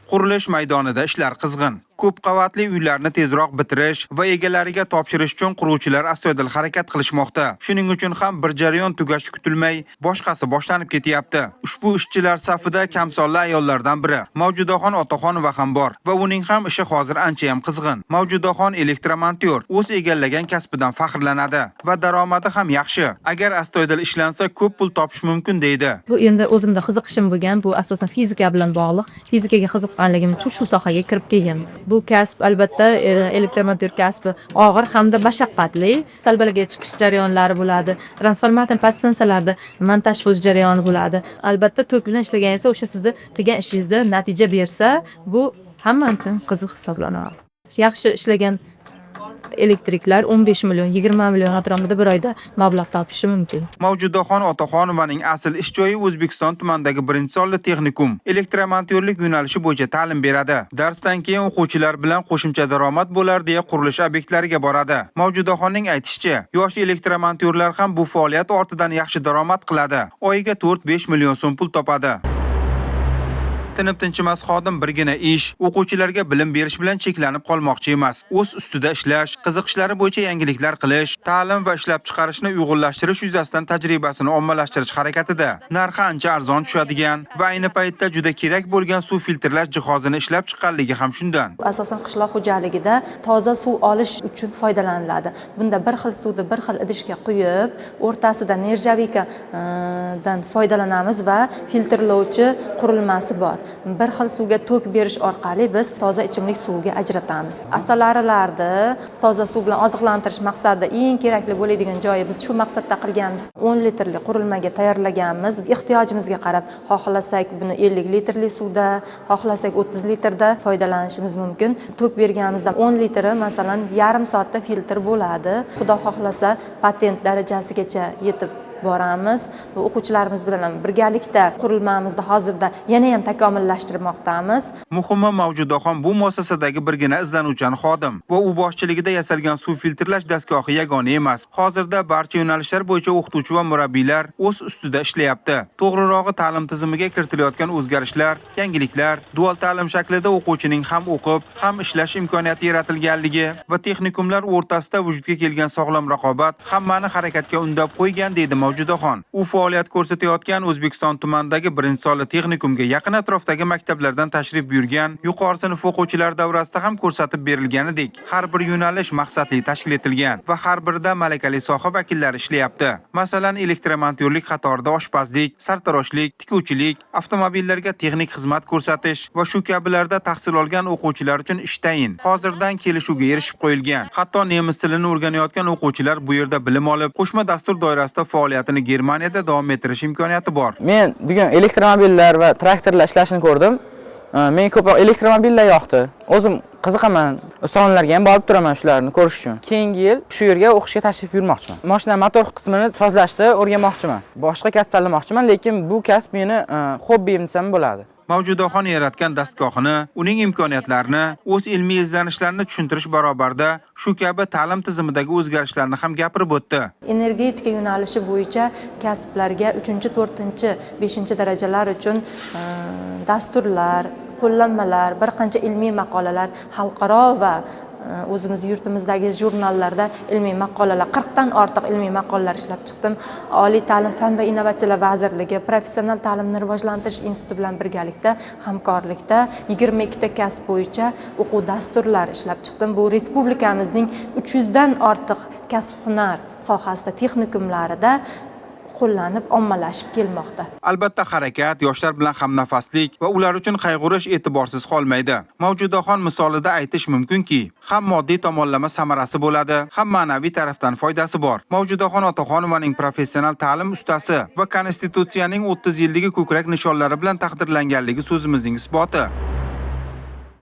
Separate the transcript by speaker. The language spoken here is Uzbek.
Speaker 1: Qurilish maydonida ishlar qizg'in. Ko'p qavatli uylarni tezroq bitirish va egalariga topshirish uchun quruvchilar astoydil harakat qilishmoqda. Shuning uchun ham bir jarayon tugashi kutilmay, boshqasi boshlanib ketyapti. Ushbu ishchilar safida kamsonli ayollardan biri Mavjudaxon Otaxonova ham bor va uning ham ishi hozir ancha ham qizg'in. Mavjudaxon elektromontor o'z egallagan kasbidan faxrlanadi va daromadi ham yaxshi. Agar astoydil ishlansa, ko'p pul topish mumkin deydi.
Speaker 2: Bu endi o'zimda qiziqishim bo'lgan, bu asosan fizika bilan bog'liq. Fizikaga qiziqqanligim uchun shu sohaga kirib kelgan. Bu kasb albatta elektromontor kasbi og'ir hamda mashaqqatli. Salbalarga chiqish jarayonlari bo'ladi. Transformator podstansiyalarda montaj qilish jarayoni bo'ladi. Albatta tok bilan ishlagan esa o'sha sizni qilgan ishingizda natija bersa, bu hamma uchun qiziq hisoblanadi. Yaxshi ishlagan elektriklar 15 million, 20 million atrofida bir oyda mablag' topishi mumkin.
Speaker 1: Mavjudaxon Otaxonovaning asl ish joyi O'zbekiston tumanidagi 1-sonli texnikum. Elektromontorlik yo'nalishi bo'yicha ta'lim beradi. Darsdan keyin o'quvchilar bilan qo'shimcha daromad bo'lar deya qurilish obyektlariga boradi. Mavjudaxonning aytishicha, yosh elektromontorlar ham bu faoliyat ortidan yaxshi daromad qiladi. Oyiga 4-5 million so'm pul topadi. Tinib tinchimas xodim birgina ish, o'quvchilarga bilim berish bilan cheklanib qolmoqchi emas. O'z ustida ishlash, qiziqishlari bo'yicha yangiliklar qilish, ta'lim va ishlab chiqarishni uyg'unlashtirish yuzasidan tajribasini ommalashtirish harakatida. Narxi ancha arzon tushadigan va ayni paytda juda kerak bo'lgan suv filtrlash jihozini ishlab chiqqanligi ham shundan.
Speaker 2: Asosan qishloq xo'jaligida toza suv olish uchun foydalaniladi. Bunda bir xil suvni bir xil idishga quyib, o'rtasida nerjavikadan foydalanamiz va filtrlovchi qurilmasi bor. Bir xil suvga tok berish orqali biz toza ichimlik suviga ajratamiz. Asalarilarni toza suv bilan oziqlantirish maqsadida eng kerakli bo'ladigan joyi biz shu maqsadda qilganmiz. 10 litrli qurilmaga tayyorlaganmiz. Ehtiyojimizga qarab, xohlasak buni 50 litrli suvda, xohlasak 30 litrda foydalanishimiz mumkin. Tok berganimizda 10 litri masalan yarim soatda filtr bo'ladi. Xudo xohlasa patent darajasigacha yetib boramiz. O'quvchilarimiz bilan birgalikda qurilmamizni hozirda yana ham takomillashtirmoqdamiz.
Speaker 1: Muhimi Mavjudaxon bu muassasadagi birgina izlanuvchan xodim va u boshchiligida yasalgan suv filtrlash dastgohi yagona emas. Hozirda barcha yo'nalishlar bo'yicha o'qituvchi va murabbiylar o'z ustida ishlayapti. To'g'rirog'i ta'lim tizimiga kiritilayotgan o'zgarishlar, yangiliklar, dual ta'lim shaklida o'quvchining ham o'qib, ham ishlash imkoniyati yaratilganligi va texnikumlar o'rtasida vujudga kelgan sog'lom raqobat hammani harakatga undab qo'ygan deydi Mavjudaxon. U faoliyat ko'rsatayotgan O'zbekiston tumanidagi 1-sonli texnikumga yaqin atrofdagi maktablardan tashrif buyurgan yuqori sinf o'quvchilar davrasida ham ko'rsatib berilganidek, har bir yo'nalish maqsadli tashkil etilgan va har birida malakali soha vakillari ishlayapti. Masalan, elektromontorlik qatorida oshpazlik, sartaroshlik, tikuvchilik, avtomobillarga texnik xizmat ko'rsatish va shu kabilarda tahsil olgan o'quvchilar uchun ish tayin. Hozirdan kelishuvga erishib qo'yilgan. Hatto nemis tilini o'rganayotgan o'quvchilar bu yerda bilim olib, qo'shma dastur doirasida faoliyatini Germaniyada davom ettirish imkoniyati bor.
Speaker 3: Men bugun elektromobillar va traktorlar ishlashini ko'rdim. Menga ko'proq elektromobillar yoqdi. O'zim qiziqaman. Sonlarga ham borib turaman shularni ko'rish uchun. Keyingi yil shu yerga o'qishga tashrif buyurmoqchiman. Mashina motor qismini sozlashni o'rganmoqchiman. Boshqa kasb tanlamoqchiman, lekin bu kasb meni hobbim desam bo'ladi.
Speaker 1: Mavjudaxon yaratgan dastgohini, uning imkoniyatlarini, o'z ilmiy izlanishlarini tushuntirish barobarida shu kabi ta'lim tizimidagi o'zgarishlarni ham gapirib o'tdi.
Speaker 2: Energetika yo'nalishi bo'yicha kasblarga 3, 4, 5 darajalar uchun dasturlar, qo'llanmalar, bir qancha ilmiy maqolalar xalqaro va o'zimiz yurtimizdagi jurnallarda ilmiy maqolalar 40 dan ortiq ilmiy maqolalar ishlab chiqdim. Oliy ta'lim fan va innovatsiyalar vazirligi, Professional ta'limni rivojlantirish instituti bilan birgalikda hamkorlikda 22 ta kasb bo'yicha o'quv dasturlari ishlab chiqdim. Bu respublikamizning 300 dan ortiq kasb-hunar sohasida texnikumlarida qo'llanib ommalashib kelmoqda.
Speaker 1: Albatta harakat, yoshlar bilan hamnafaslik va ular uchun qayg'urish e'tiborsiz qolmaydi. Mavjudaxon misolida aytish mumkinki, ham moddiy tomonlama samarasi bo'ladi, ham ma'naviy tarafdan foydasi bor. Mavjudaxon Otaxonovaning professional ta'lim ustasi va konstitutsiyaning 30 yilligi ko'krak nishonlari bilan taqdirlanganligi so'zimizning isboti.